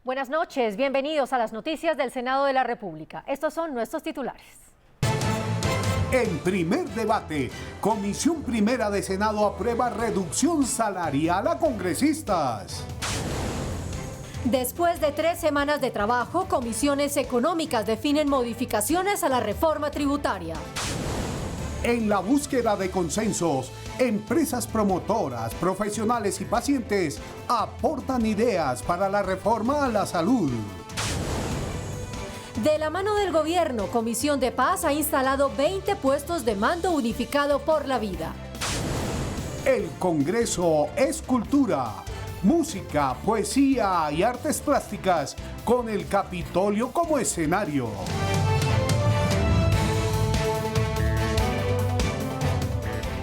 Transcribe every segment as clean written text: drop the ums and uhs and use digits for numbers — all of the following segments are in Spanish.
Buenas noches, bienvenidos a las noticias del Senado de la República. Estos son nuestros titulares. En primer debate, Comisión Primera de Senado aprueba reducción salarial a congresistas. Después de 3 semanas de trabajo, comisiones económicas definen modificaciones a la reforma tributaria. En la búsqueda de consensos, empresas promotoras, profesionales y pacientes aportan ideas para la reforma a la salud. De la mano del gobierno, Comisión de Paz ha instalado 20 puestos de mando unificado por la vida. El Congreso es cultura, música, poesía y artes plásticas con el Capitolio como escenario.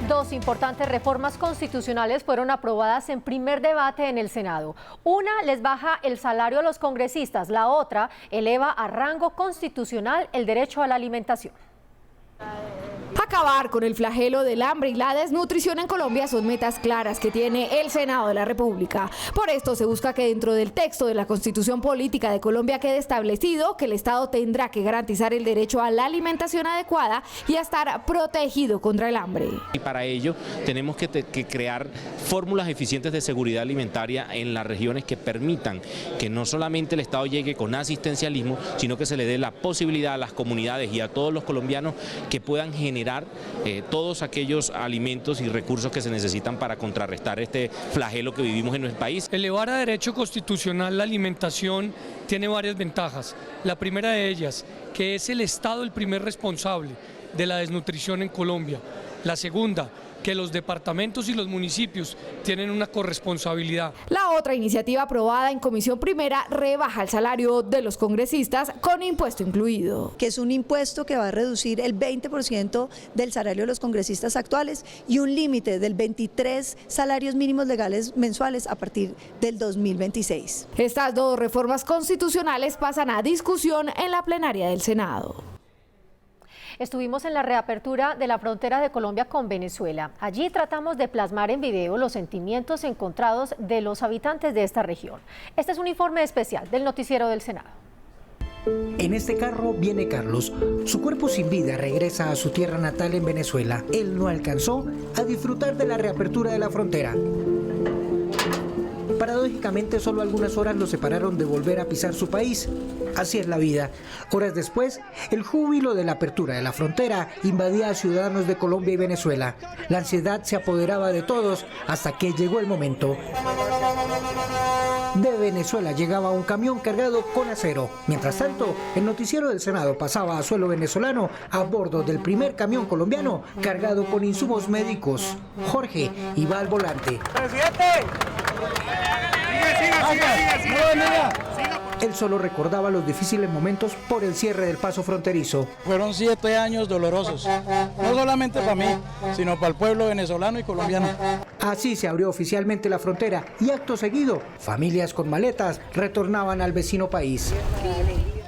Dos importantes reformas constitucionales fueron aprobadas en primer debate en el Senado. Una les baja el salario a los congresistas, la otra eleva a rango constitucional el derecho a la alimentación. Acabar con el flagelo del hambre y la desnutrición en Colombia son metas claras que tiene el Senado de la República. Por esto se busca que dentro del texto de la Constitución Política de Colombia quede establecido que el Estado tendrá que garantizar el derecho a la alimentación adecuada y a estar protegido contra el hambre. Y para ello tenemos que crear fórmulas eficientes de seguridad alimentaria en las regiones que permitan que no solamente el Estado llegue con asistencialismo, sino que se le dé la posibilidad a las comunidades y a todos los colombianos que puedan generar todos aquellos alimentos y recursos que se necesitan para contrarrestar este flagelo que vivimos en nuestro país. Elevar a derecho constitucional la alimentación tiene varias ventajas. La primera de ellas, que es el Estado el primer responsable de la desnutrición en Colombia. La segunda, que los departamentos y los municipios tienen una corresponsabilidad. La otra iniciativa aprobada en Comisión Primera rebaja el salario de los congresistas con impuesto incluido. Que es un impuesto que va a reducir el 20% del salario de los congresistas actuales y un límite del 23 salarios mínimos legales mensuales a partir del 2026. Estas dos reformas constitucionales pasan a discusión en la plenaria del Senado. Estuvimos en la reapertura de la frontera de Colombia con Venezuela. Allí tratamos de plasmar en video los sentimientos encontrados de los habitantes de esta región. Este es un informe especial del Noticiero del Senado. En este carro viene Carlos. Su cuerpo sin vida regresa a su tierra natal en Venezuela. Él no alcanzó a disfrutar de la reapertura de la frontera. Paradójicamente, solo algunas horas lo separaron de volver a pisar su país. Así es la vida. Horas después, el júbilo de la apertura de la frontera invadía a ciudadanos de Colombia y Venezuela. La ansiedad se apoderaba de todos hasta que llegó el momento. De Venezuela llegaba un camión cargado con acero. Mientras tanto, el noticiero del Senado pasaba a suelo venezolano a bordo del primer camión colombiano cargado con insumos médicos. Jorge iba al volante. ¡Presidente! Él solo recordaba los difíciles momentos por el cierre del paso fronterizo. Fueron 7 años dolorosos, no solamente para mí, sino para el pueblo venezolano y colombiano. Así se abrió oficialmente la frontera y acto seguido, familias con maletas retornaban al vecino país.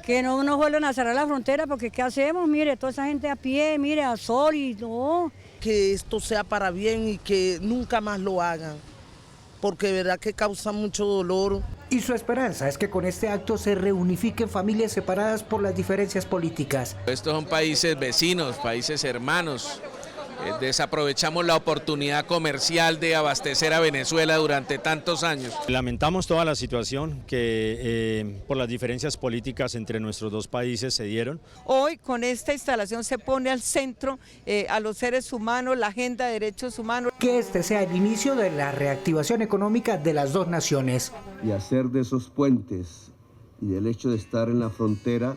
Que no nos vuelvan a cerrar la frontera porque ¿qué hacemos? Mire, toda esa gente a pie, mire, a sol y no. Que esto sea para bien y que nunca más lo hagan, porque de verdad que causa mucho dolor. Y su esperanza es que con este acto se reunifiquen familias separadas por las diferencias políticas. Estos son países vecinos, países hermanos. Desaprovechamos la oportunidad comercial de abastecer a Venezuela durante tantos años. Lamentamos toda la situación que por las diferencias políticas entre nuestros dos países se dieron. Hoy con esta instalación se pone al centro a los seres humanos, la agenda de derechos humanos. Que este sea el inicio de la reactivación económica de las dos naciones. Y hacer de esos puentes y del hecho de estar en la frontera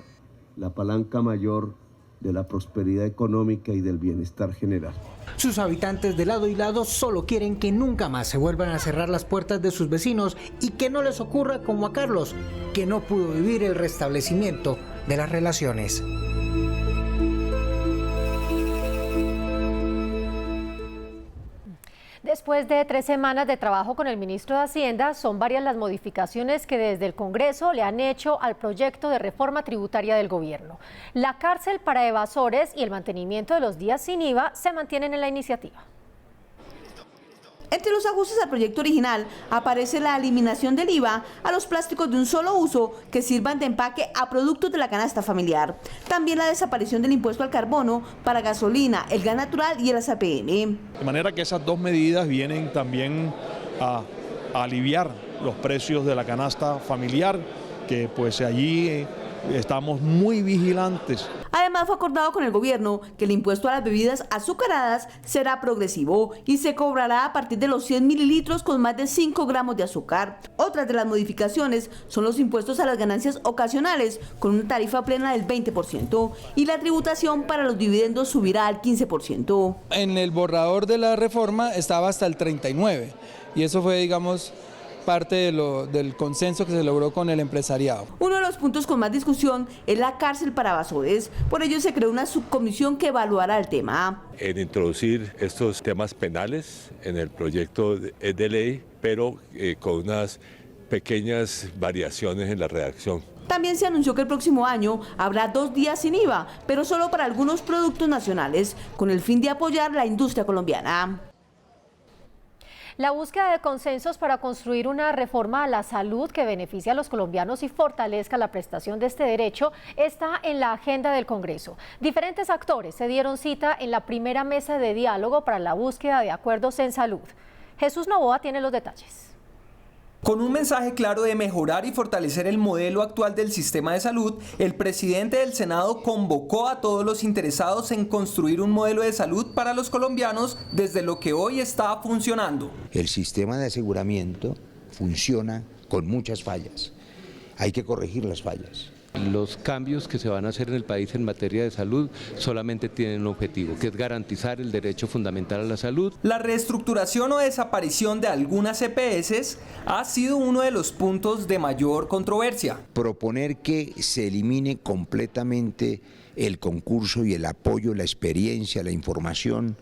la palanca mayor de la prosperidad económica y del bienestar general. Sus habitantes de lado y lado solo quieren que nunca más se vuelvan a cerrar las puertas de sus vecinos y que no les ocurra como a Carlos, que no pudo vivir el restablecimiento de las relaciones. Después de 3 semanas de trabajo con el ministro de Hacienda, son varias las modificaciones que desde el Congreso le han hecho al proyecto de reforma tributaria del gobierno. La cárcel para evasores y el mantenimiento de los días sin IVA se mantienen en la iniciativa. Entre los ajustes al proyecto original aparece la eliminación del IVA a los plásticos de un solo uso que sirvan de empaque a productos de la canasta familiar. También la desaparición del impuesto al carbono para gasolina, el gas natural y el APM. De manera que esas dos medidas vienen también a aliviar los precios de la canasta familiar, que pues allí estamos muy vigilantes. Además fue acordado con el gobierno que el impuesto a las bebidas azucaradas será progresivo y se cobrará a partir de los 100 mililitros con más de 5 gramos de azúcar. Otras de las modificaciones son los impuestos a las ganancias ocasionales con una tarifa plena del 20% y la tributación para los dividendos subirá al 15%. En el borrador de la reforma estaba hasta el 39% y eso fue, digamos, parte del consenso que se logró con el empresariado. Uno de los puntos con más discusión es la cárcel para evasores. Por ello se creó una subcomisión que evaluará el tema. En introducir estos temas penales en el proyecto de ley, pero con unas pequeñas variaciones en la redacción. También se anunció que el próximo año habrá 2 días sin IVA, pero solo para algunos productos nacionales, con el fin de apoyar la industria colombiana. La búsqueda de consensos para construir una reforma a la salud que beneficie a los colombianos y fortalezca la prestación de este derecho está en la agenda del Congreso. Diferentes actores se dieron cita en la primera mesa de diálogo para la búsqueda de acuerdos en salud. Jesús Novoa tiene los detalles. Con un mensaje claro de mejorar y fortalecer el modelo actual del sistema de salud, el presidente del Senado convocó a todos los interesados en construir un modelo de salud para los colombianos desde lo que hoy está funcionando. El sistema de aseguramiento funciona con muchas fallas. Hay que corregir las fallas. Los cambios que se van a hacer en el país en materia de salud solamente tienen un objetivo, que es garantizar el derecho fundamental a la salud. La reestructuración o desaparición de algunas EPS ha sido uno de los puntos de mayor controversia. Proponer que se elimine completamente el concurso y el apoyo, la experiencia, la información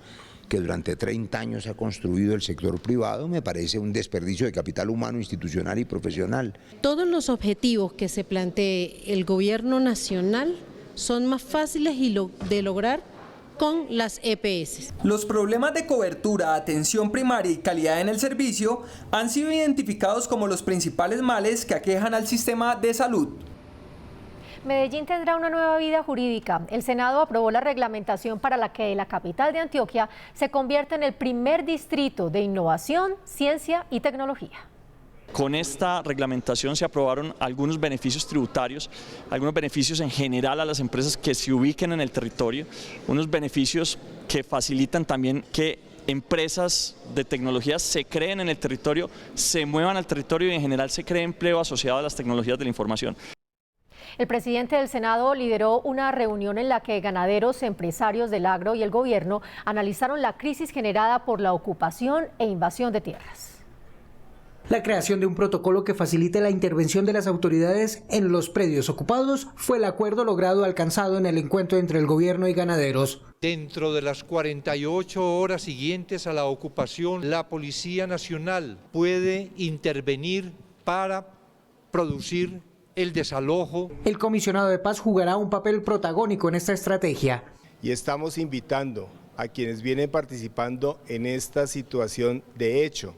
que durante 30 años ha construido el sector privado, me parece un desperdicio de capital humano, institucional y profesional. Todos los objetivos que se plantee el gobierno nacional son más fáciles de lograr con las EPS. Los problemas de cobertura, atención primaria y calidad en el servicio han sido identificados como los principales males que aquejan al sistema de salud. Medellín tendrá una nueva vida jurídica. El Senado aprobó la reglamentación para la que la capital de Antioquia se convierta en el primer distrito de innovación, ciencia y tecnología. Con esta reglamentación se aprobaron algunos beneficios tributarios, algunos beneficios en general a las empresas que se ubiquen en el territorio, unos beneficios que facilitan también que empresas de tecnología se creen en el territorio, se muevan al territorio y en general se cree empleo asociado a las tecnologías de la información. El presidente del Senado lideró una reunión en la que ganaderos, empresarios del agro y el gobierno analizaron la crisis generada por la ocupación e invasión de tierras. La creación de un protocolo que facilite la intervención de las autoridades en los predios ocupados fue el acuerdo logrado alcanzado en el encuentro entre el gobierno y ganaderos. Dentro de las 48 horas siguientes a la ocupación, la Policía Nacional puede intervenir para producir el desalojo. El comisionado de paz jugará un papel protagónico en esta estrategia. Y estamos invitando a quienes vienen participando en esta situación de hecho,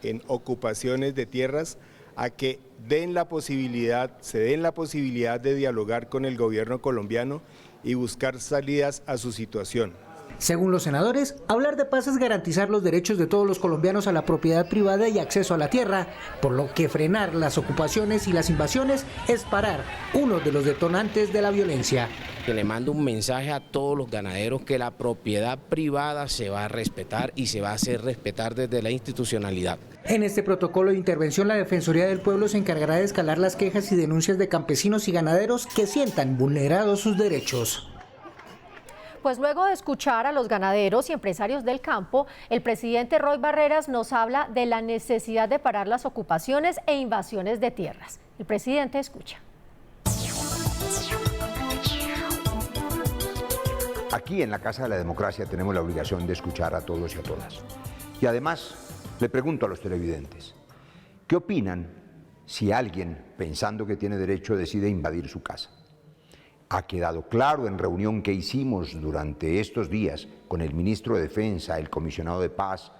en ocupaciones de tierras, a que se den la posibilidad de dialogar con el gobierno colombiano y buscar salidas a su situación. Según los senadores, hablar de paz es garantizar los derechos de todos los colombianos a la propiedad privada y acceso a la tierra, por lo que frenar las ocupaciones y las invasiones es parar uno de los detonantes de la violencia. Que le mando un mensaje a todos los ganaderos que la propiedad privada se va a respetar y se va a hacer respetar desde la institucionalidad. En este protocolo de intervención, la Defensoría del Pueblo se encargará de escalar las quejas y denuncias de campesinos y ganaderos que sientan vulnerados sus derechos. Pues luego de escuchar a los ganaderos y empresarios del campo, el presidente Roy Barreras nos habla de la necesidad de parar las ocupaciones e invasiones de tierras. El presidente escucha. Aquí en la Casa de la Democracia tenemos la obligación de escuchar a todos y a todas. Y además, le pregunto a los televidentes, ¿qué opinan si alguien, pensando que tiene derecho, decide invadir su casa? Ha quedado claro en reunión que hicimos durante estos días con el ministro de Defensa, el comisionado de Paz,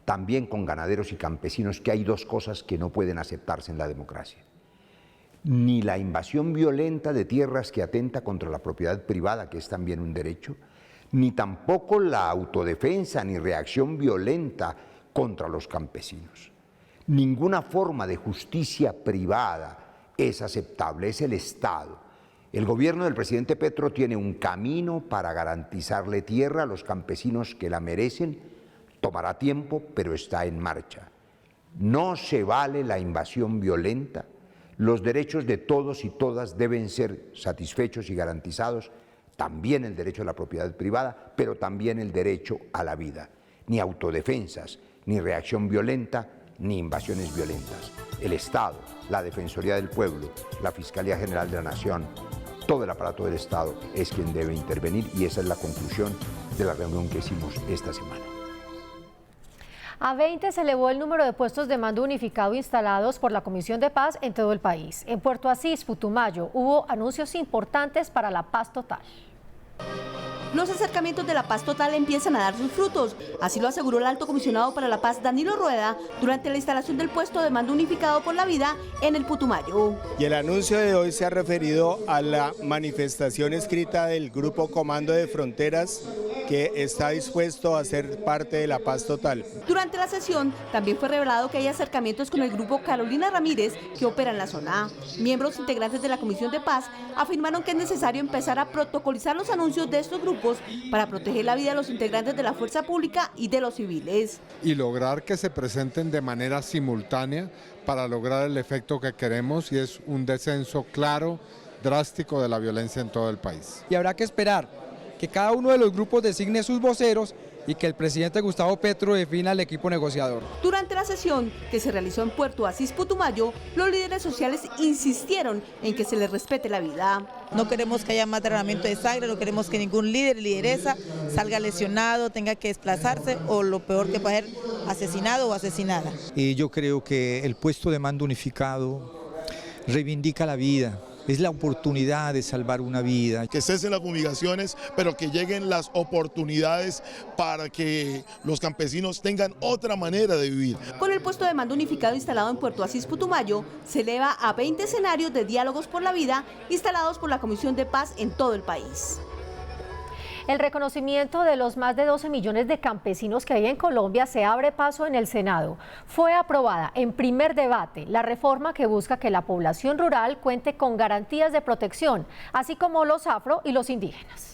también con ganaderos y campesinos, que hay dos cosas que no pueden aceptarse en la democracia. Ni la invasión violenta de tierras que atenta contra la propiedad privada, que es también un derecho, ni tampoco la autodefensa ni reacción violenta contra los campesinos. Ninguna forma de justicia privada es aceptable, es el Estado. El gobierno del presidente Petro tiene un camino para garantizarle tierra a los campesinos que la merecen. Tomará tiempo, pero está en marcha. No se vale la invasión violenta. Los derechos de todos y todas deben ser satisfechos y garantizados, también el derecho a la propiedad privada, pero también el derecho a la vida. Ni autodefensas, ni reacción violenta, ni invasiones violentas. El Estado, la Defensoría del Pueblo, la Fiscalía General de la Nación, todo el aparato del Estado es quien debe intervenir, y esa es la conclusión de la reunión que hicimos esta semana. A 20 se elevó el número de puestos de mando unificado instalados por la Comisión de Paz en todo el país. En Puerto Asís, Putumayo, hubo anuncios importantes para la paz total. Los acercamientos de la paz total empiezan a dar sus frutos. Así lo aseguró el alto comisionado para la paz, Danilo Rueda, durante la instalación del puesto de mando unificado por la vida en el Putumayo. Y el anuncio de hoy se ha referido a la manifestación escrita del Grupo Comando de Fronteras, que está dispuesto a ser parte de la paz total. Durante la sesión también fue revelado que hay acercamientos con el Grupo Carolina Ramírez, que opera en la zona. Miembros integrantes de la Comisión de Paz afirmaron que es necesario empezar a protocolizar los anuncios de estos grupos para proteger la vida de los integrantes de la fuerza pública y de los civiles. Y lograr que se presenten de manera simultánea para lograr el efecto que queremos, y es un descenso claro, drástico de la violencia en todo el país. Y habrá que esperar que cada uno de los grupos designe sus voceros y que el presidente Gustavo Petro defina el equipo negociador. Durante la sesión que se realizó en Puerto Asís, Putumayo, los líderes sociales insistieron en que se les respete la vida. No queremos que haya más derramamiento de sangre, no queremos que ningún líder y lideresa salga lesionado, tenga que desplazarse o, lo peor que puede ser, asesinado o asesinada. Y yo creo que el puesto de mando unificado reivindica la vida. Es la oportunidad de salvar una vida. Que cesen las fumigaciones, pero que lleguen las oportunidades para que los campesinos tengan otra manera de vivir. Con el puesto de mando unificado instalado en Puerto Asís, Putumayo, se eleva a 20 escenarios de diálogos por la vida instalados por la Comisión de Paz en todo el país. El reconocimiento de los más de 12 millones de campesinos que hay en Colombia se abre paso en el Senado. Fue aprobada en primer debate la reforma que busca que la población rural cuente con garantías de protección, así como los afro y los indígenas.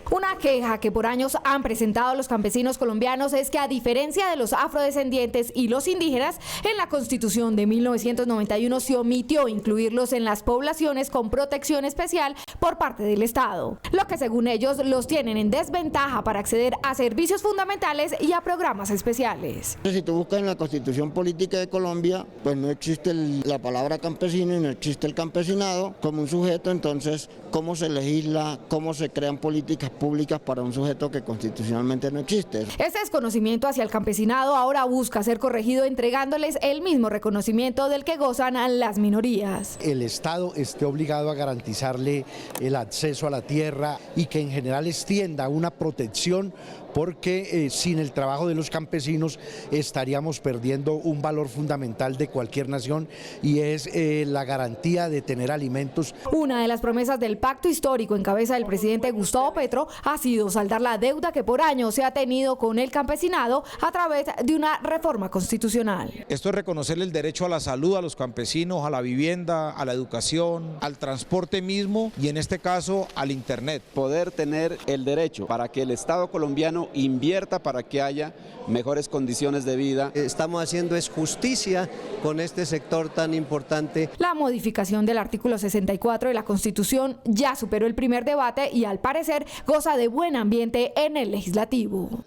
Una queja que por años han presentado los campesinos colombianos es que, a diferencia de los afrodescendientes y los indígenas, en la Constitución de 1991 se omitió incluirlos en las poblaciones con protección especial por parte del Estado, lo que según ellos los tienen en desventaja para acceder a servicios fundamentales y a programas especiales. Si tú buscas en la Constitución Política de Colombia, pues no existe la palabra campesino y no existe el campesinado como un sujeto. Entonces, ¿cómo se legisla, cómo se crean políticas públicas para un sujeto que constitucionalmente no existe? Este desconocimiento hacia el campesinado ahora busca ser corregido entregándoles el mismo reconocimiento del que gozan a las minorías. El Estado esté obligado a garantizarle el acceso a la tierra y que en general extienda una protección, porque sin el trabajo de los campesinos estaríamos perdiendo un valor fundamental de cualquier nación, y es la garantía de tener alimentos. Una de las promesas del pacto histórico en cabeza del presidente Gustavo Petro ha sido saldar la deuda que por años se ha tenido con el campesinado a través de una reforma constitucional. Esto es reconocerle el derecho a la salud a los campesinos, a la vivienda, a la educación, al transporte mismo y en este caso al internet. Poder tener el derecho para que el Estado colombiano invierta para que haya mejores condiciones de vida. Estamos haciendo es justicia con este sector tan importante. La modificación del artículo 64 de la Constitución ya superó el primer debate y al parecer goza de buen ambiente en el legislativo.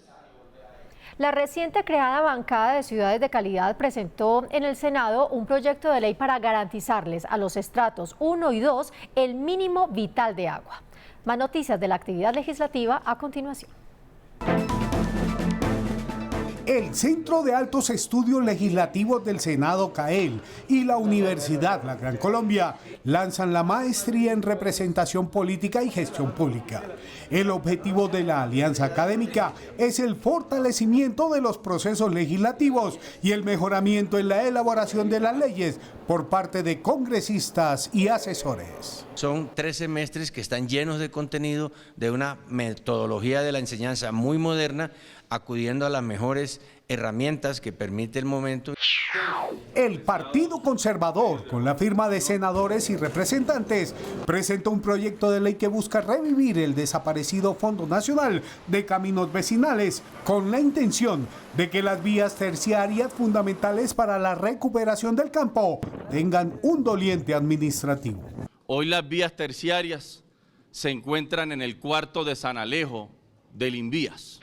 La reciente creada bancada de ciudades de calidad presentó en el Senado un proyecto de ley para garantizarles a los estratos 1 y 2 el mínimo vital de agua. Más noticias de la actividad legislativa a continuación. El Centro de Altos Estudios Legislativos del Senado CAEL y la Universidad La Gran Colombia lanzan la maestría en representación política y gestión pública. El objetivo de la alianza académica es el fortalecimiento de los procesos legislativos y el mejoramiento en la elaboración de las leyes por parte de congresistas y asesores. Son 3 semestres que están llenos de contenido, de una metodología de la enseñanza muy moderna, acudiendo a las mejores herramientas que permite el momento. El Partido Conservador, con la firma de senadores y representantes, presentó un proyecto de ley que busca revivir el desaparecido Fondo Nacional de Caminos Vecinales, con la intención de que las vías terciarias fundamentales para la recuperación del campo tengan un doliente administrativo. Hoy las vías terciarias se encuentran en el cuarto de San Alejo del Invías.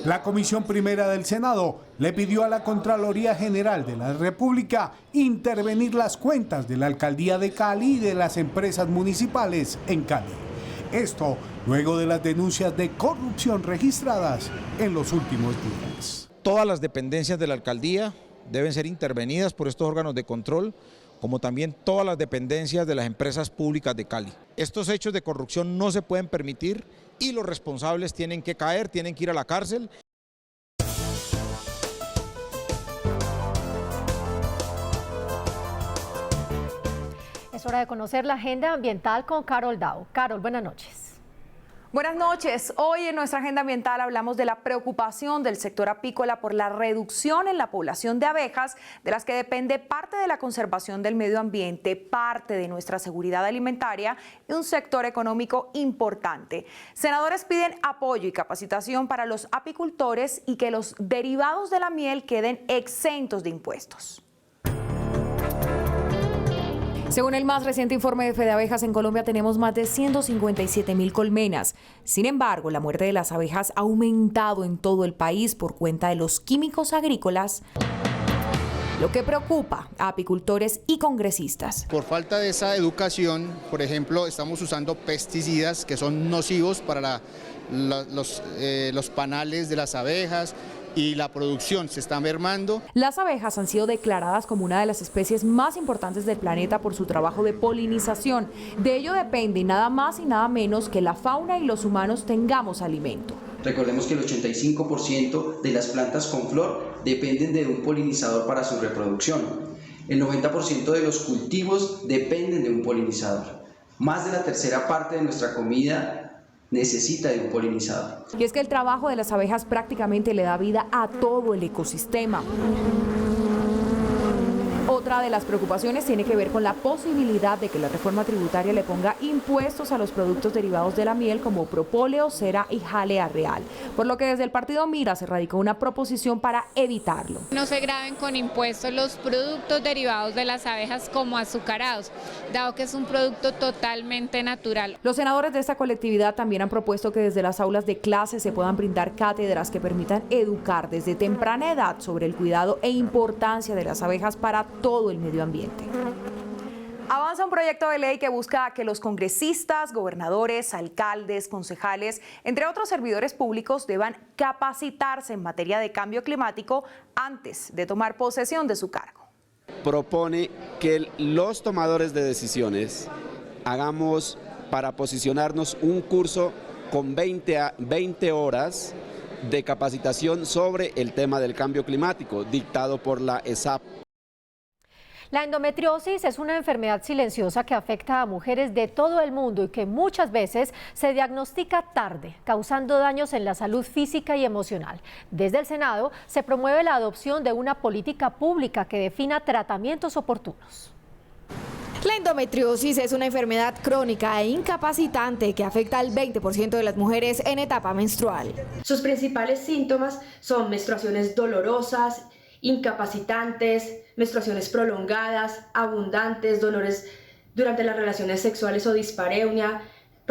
La Comisión Primera del Senado le pidió a la Contraloría General de la República intervenir las cuentas de la Alcaldía de Cali y de las empresas municipales en Cali. Esto luego de las denuncias de corrupción registradas en los últimos días. Todas las dependencias de la alcaldía deben ser intervenidas por estos órganos de control, como también todas las dependencias de las empresas públicas de Cali. Estos hechos de corrupción no se pueden permitir y los responsables tienen que caer, tienen que ir a la cárcel. Es hora de conocer la agenda ambiental con Carol Dao. Carol, buenas noches. Buenas noches. Hoy en nuestra agenda ambiental hablamos de la preocupación del sector apícola por la reducción en la población de abejas, de las que depende parte de la conservación del medio ambiente, parte de nuestra seguridad alimentaria y un sector económico importante. Senadores piden apoyo y capacitación para los apicultores y que los derivados de la miel queden exentos de impuestos. Según el más reciente informe de FedeAbejas, en Colombia tenemos más de 157.000 colmenas. Sin embargo, la muerte de las abejas ha aumentado en todo el país por cuenta de los químicos agrícolas, lo que preocupa a apicultores y congresistas. Por falta de esa educación, por ejemplo, estamos usando pesticidas que son nocivos para los panales de las abejas, y la producción se está mermando. Las abejas han sido declaradas como una de las especies más importantes del planeta por su trabajo de polinización. De ello depende nada más y nada menos que la fauna y los humanos tengamos alimento. Recordemos que el 85% de las plantas con flor dependen de un polinizador para su reproducción. El 90% de los cultivos dependen de un polinizador. Más de la tercera parte de nuestra comida necesita de un polinizador. Y es que el trabajo de las abejas prácticamente le da vida a todo el ecosistema. Otra de las preocupaciones tiene que ver con la posibilidad de que la reforma tributaria le ponga impuestos a los productos derivados de la miel como propóleo, cera y jalea real, por lo que desde el partido Mira se radicó una proposición para evitarlo. No se graven con impuestos los productos derivados de las abejas como azucarados, dado que es un producto totalmente natural. Los senadores de esta colectividad también han propuesto que desde las aulas de clase se puedan brindar cátedras que permitan educar desde temprana edad sobre el cuidado e importancia de las abejas para todo el medio ambiente. Avanza un proyecto de ley que busca que los congresistas, gobernadores, alcaldes, concejales, entre otros servidores públicos, deban capacitarse en materia de cambio climático antes de tomar posesión de su cargo. Propone que los tomadores de decisiones hagamos para posicionarnos un curso con 20 horas de capacitación sobre el tema del cambio climático, dictado por la ESAP. La endometriosis es una enfermedad silenciosa que afecta a mujeres de todo el mundo y que muchas veces se diagnostica tarde, causando daños en la salud física y emocional. Desde el Senado se promueve la adopción de una política pública que defina tratamientos oportunos. La endometriosis es una enfermedad crónica e incapacitante que afecta al 20% de las mujeres en etapa menstrual. Sus principales síntomas son menstruaciones dolorosas, incapacitantes, menstruaciones prolongadas, abundantes, dolores durante las relaciones sexuales o dispareunia,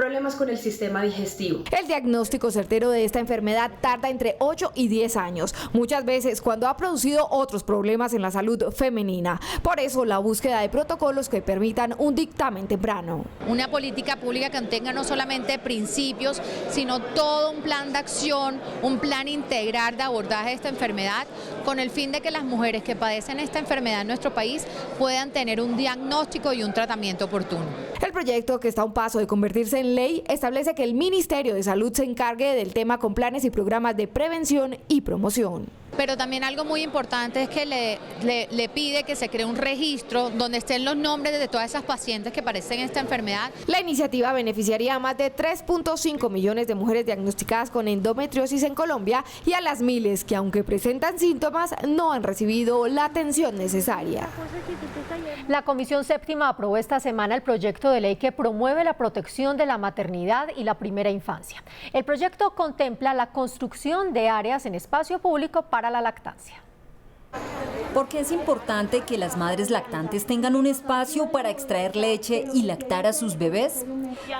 problemas con el sistema digestivo. El diagnóstico certero de esta enfermedad tarda entre 8 y 10 años, muchas veces cuando ha producido otros problemas en la salud femenina. Por eso la búsqueda de protocolos que permitan un dictamen temprano. Una política pública que contenga no solamente principios, sino todo un plan de acción, un plan integral de abordaje de esta enfermedad, con el fin de que las mujeres que padecen esta enfermedad en nuestro país puedan tener un diagnóstico y un tratamiento oportuno. El proyecto, que está a un paso de convertirse en ley, establece que el Ministerio de Salud se encargue del tema con planes y programas de prevención y promoción. Pero también algo muy importante es que le pide que se cree un registro donde estén los nombres de todas esas pacientes que padecen esta enfermedad. La iniciativa beneficiaría a más de 3.5 millones de mujeres diagnosticadas con endometriosis en Colombia y a las miles que, aunque presentan síntomas, no han recibido la atención necesaria. La Comisión Séptima aprobó esta semana el proyecto de ley que promueve la protección de la maternidad y la primera infancia. El proyecto contempla la construcción de áreas en espacio público para la lactancia. Porque es importante que las madres lactantes tengan un espacio para extraer leche y lactar a sus bebés.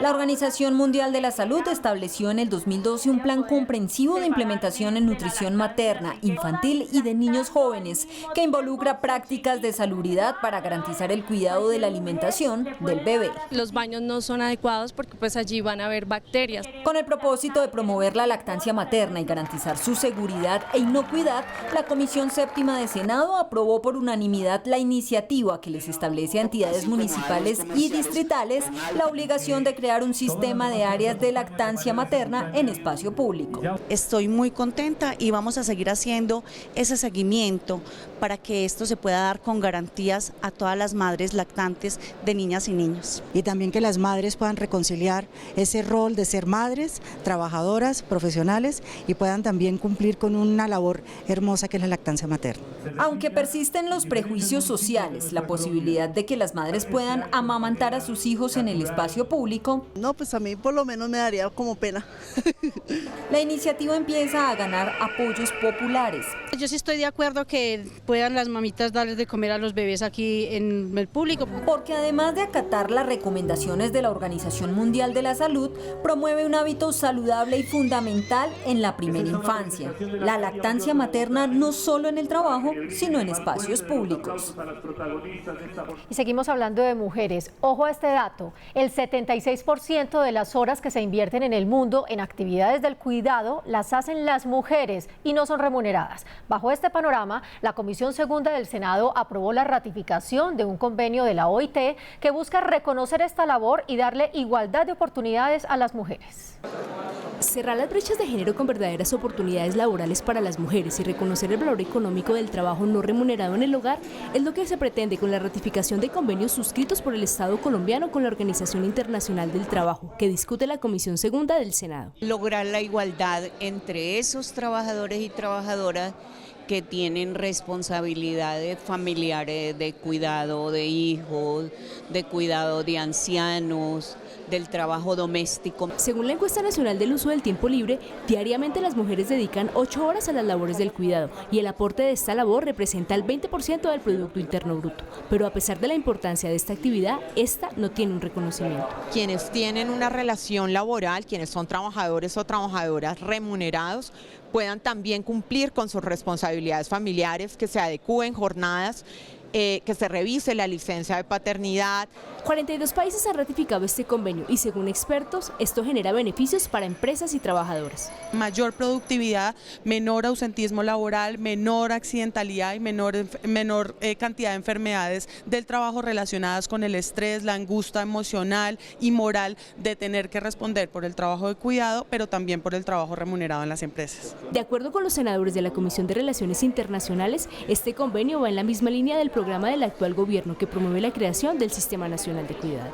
La Organización Mundial de la Salud estableció en el 2012 un plan comprensivo de implementación en nutrición materna, infantil y de niños jóvenes que involucra prácticas de salubridad para garantizar el cuidado de la alimentación del bebé. Los baños no son adecuados porque pues allí van a haber bacterias. Con el propósito de promover la lactancia materna y garantizar su seguridad e inocuidad, la Comisión Séptima de Senado aprobó por unanimidad la iniciativa que les establece a entidades municipales y distritales la obligación de crear un sistema de áreas de lactancia materna en espacio público. Estoy muy contenta y vamos a seguir haciendo ese seguimiento para que esto se pueda dar con garantías a todas las madres lactantes de niñas y niños. Y también que las madres puedan reconciliar ese rol de ser madres, trabajadoras, profesionales y puedan también cumplir con una labor hermosa que es la lactancia materna. Aunque persisten los prejuicios sociales, la posibilidad de que las madres puedan amamantar a sus hijos en el espacio público. No, pues a mí por lo menos me daría como pena. La iniciativa empieza a ganar apoyos populares. Yo sí estoy de acuerdo que puedan las mamitas darles de comer a los bebés aquí en el público. Porque además de acatar las recomendaciones de la Organización Mundial de la Salud, promueve un hábito saludable y fundamental en la primera infancia. La lactancia materna no solo en el trabajo, sino en espacios públicos. Y seguimos hablando de mujeres. Ojo a este dato, el 76% de las horas que se invierten en el mundo en actividades del cuidado las hacen las mujeres y no son remuneradas. Bajo este panorama, la Comisión Segunda del Senado aprobó la ratificación de un convenio de la OIT que busca reconocer esta labor y darle igualdad de oportunidades a las mujeres. Cerrar las brechas de género con verdaderas oportunidades laborales para las mujeres y reconocer el valor económico del trabajo no remunerado en el hogar es lo que se pretende con la ratificación de convenios suscritos por el Estado colombiano con la Organización Internacional del Trabajo, que discute la Comisión Segunda del Senado. Lograr la igualdad entre esos trabajadores y trabajadoras que tienen responsabilidades familiares de cuidado de hijos, de cuidado de ancianos, del trabajo doméstico. Según la encuesta nacional del uso del tiempo libre, diariamente las mujeres dedican 8 horas a las labores del cuidado y el aporte de esta labor representa el 20% del Producto Interno Bruto. Pero a pesar de la importancia de esta actividad, esta no tiene un reconocimiento. Quienes tienen una relación laboral, quienes son trabajadores o trabajadoras remunerados, puedan también cumplir con sus responsabilidades familiares, que se adecúen jornadas, que se revise la licencia de paternidad. 42 países han ratificado este convenio y según expertos esto genera beneficios para empresas y trabajadores. Mayor productividad, menor ausentismo laboral, menor accidentalidad y menor cantidad de enfermedades del trabajo relacionadas con el estrés, la angustia emocional y moral de tener que responder por el trabajo de cuidado, pero también por el trabajo remunerado en las empresas. De acuerdo con los senadores de la Comisión de Relaciones Internacionales, este convenio va en la misma línea del programa del actual gobierno que promueve la creación del Sistema Nacional de Cuidado.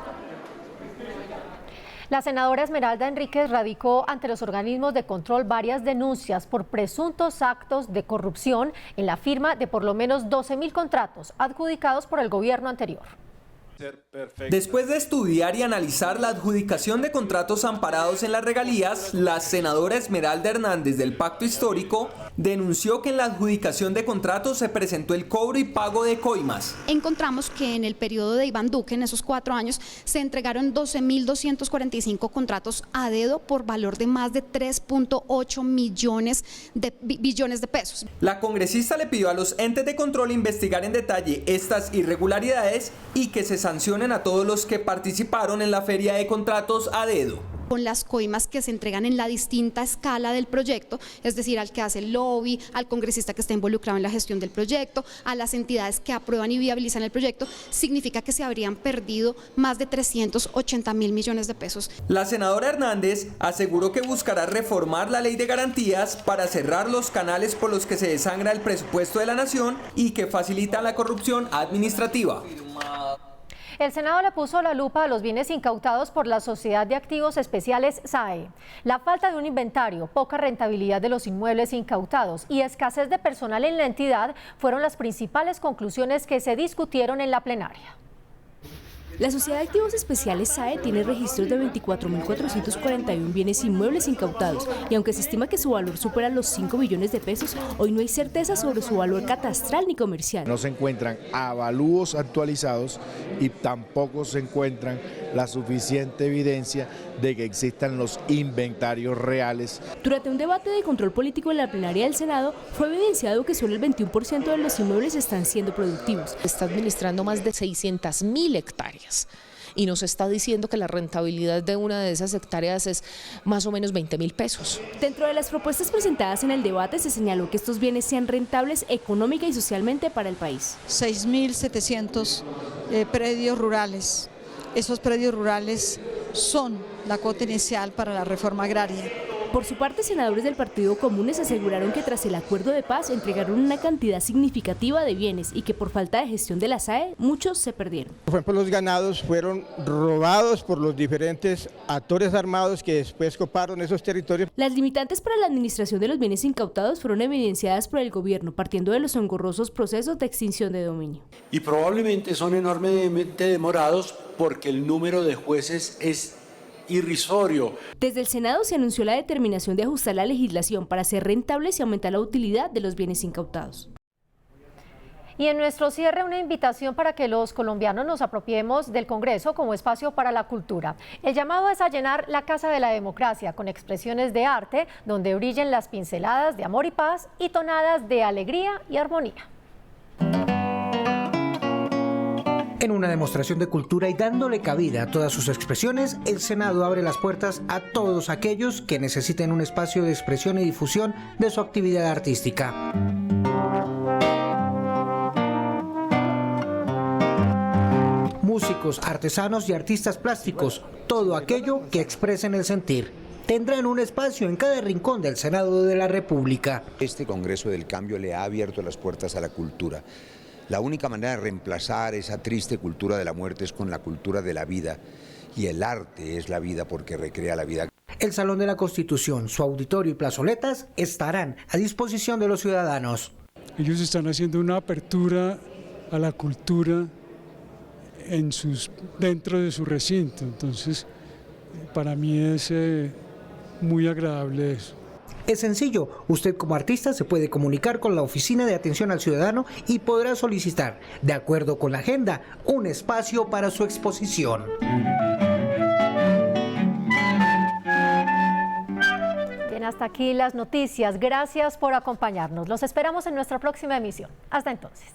La senadora Esmeralda Enríquez radicó ante los organismos de control varias denuncias por presuntos actos de corrupción en la firma de por lo menos 12.000 contratos adjudicados por el gobierno anterior. Después de estudiar y analizar la adjudicación de contratos amparados en las regalías, la senadora Esmeralda Hernández del Pacto Histórico denunció que en la adjudicación de contratos se presentó el cobro y pago de coimas. Encontramos que en el periodo de Iván Duque, en esos 4 años, se entregaron 12.245 contratos a dedo por valor de más de 3.8 billones de pesos. La congresista le pidió a los entes de control investigar en detalle estas irregularidades y que se sancionen a todos los que participaron en la feria de contratos a dedo. Con las coimas que se entregan en la distinta escala del proyecto, es decir, al que hace el lobby, al congresista que está involucrado en la gestión del proyecto, a las entidades que aprueban y viabilizan el proyecto, significa que se habrían perdido más de 380.000 millones de pesos. La senadora Hernández aseguró que buscará reformar la ley de garantías para cerrar los canales por los que se desangra el presupuesto de la nación y que facilitan la corrupción administrativa. El Senado le puso la lupa a los bienes incautados por la Sociedad de Activos Especiales SAE. La falta de un inventario, poca rentabilidad de los inmuebles incautados y escasez de personal en la entidad fueron las principales conclusiones que se discutieron en la plenaria. La Sociedad de Activos Especiales SAE tiene registros de 24.441 bienes inmuebles incautados y aunque se estima que su valor supera los 5 billones de pesos, hoy no hay certeza sobre su valor catastral ni comercial. No se encuentran avalúos actualizados y tampoco se encuentran la suficiente evidencia de que existan los inventarios reales. Durante un debate de control político en la plenaria del Senado, fue evidenciado que solo el 21% de los inmuebles están siendo productivos. Está administrando más de 600.000 hectáreas. Y nos está diciendo que la rentabilidad de una de esas hectáreas es más o menos 20.000 pesos. Dentro de las propuestas presentadas en el debate se señaló que estos bienes sean rentables económica y socialmente para el país. 6.700 predios rurales. Esos predios rurales son la cuota inicial para la reforma agraria. Por su parte, senadores del Partido Comunes aseguraron que tras el acuerdo de paz entregaron una cantidad significativa de bienes y que por falta de gestión de la SAE, muchos se perdieron. Por ejemplo, los ganados fueron robados por los diferentes actores armados que después coparon esos territorios. Las limitantes para la administración de los bienes incautados fueron evidenciadas por el gobierno, partiendo de los engorrosos procesos de extinción de dominio. Y probablemente son enormemente demorados porque el número de jueces es irrisorio. Desde el Senado se anunció la determinación de ajustar la legislación para ser rentables y aumentar la utilidad de los bienes incautados. Y en nuestro cierre, una invitación para que los colombianos nos apropiemos del Congreso como espacio para la cultura. El llamado es a llenar la Casa de la Democracia con expresiones de arte donde brillen las pinceladas de amor y paz y tonadas de alegría y armonía. En una demostración de cultura y dándole cabida a todas sus expresiones, el Senado abre las puertas a todos aquellos que necesiten un espacio de expresión y difusión de su actividad artística. Músicos, artesanos y artistas plásticos, todo aquello que expresen el sentir, tendrán un espacio en cada rincón del Senado de la República. Este Congreso del Cambio le ha abierto las puertas a la cultura. La única manera de reemplazar esa triste cultura de la muerte es con la cultura de la vida, y el arte es la vida porque recrea la vida. El Salón de la Constitución, su auditorio y plazoletas estarán a disposición de los ciudadanos. Ellos están haciendo una apertura a la cultura dentro de su recinto, entonces para mí es muy agradable eso. Es sencillo, usted como artista se puede comunicar con la Oficina de Atención al Ciudadano y podrá solicitar, de acuerdo con la agenda, un espacio para su exposición. Bien, hasta aquí las noticias. Gracias por acompañarnos. Los esperamos en nuestra próxima emisión. Hasta entonces.